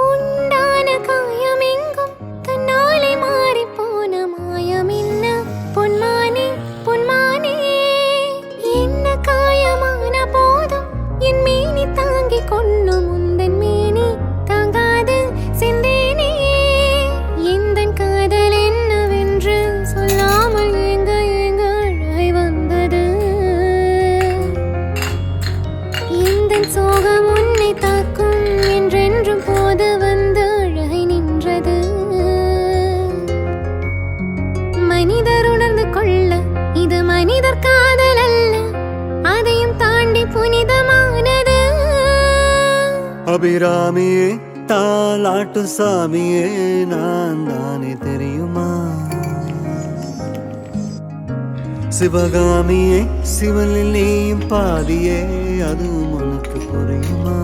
உண்டான காயமெங்கும் தன்னாலே மாறி போன மாயம் என்ன பொன்மானே பொன்மானே என்ன காயமான போதும் என் மேனி தாங்கிக் கொண்டு முந்தன் மேனி தாங்காது செந்தேனே எந்தன் காதல் என்னவென்று சொல்லாமல் எங்க எங்க அழை வந்தது எந்தன் சோகம் உன்னை தாக்கும் என்றென்றும் போது வந்து அழகை நின்றது மனிதர் உணர்ந்து கொள்ள இது மனிதர் காதல் அல்ல அதையும் தாண்டி புனிதமானது அபிராமியே தாலாட்டு சாமியே நான் தானே தெரியுமா சிவகாமியே சிவனில் நீயும் பாதியே அதுவும் உனக்கு புரியுமா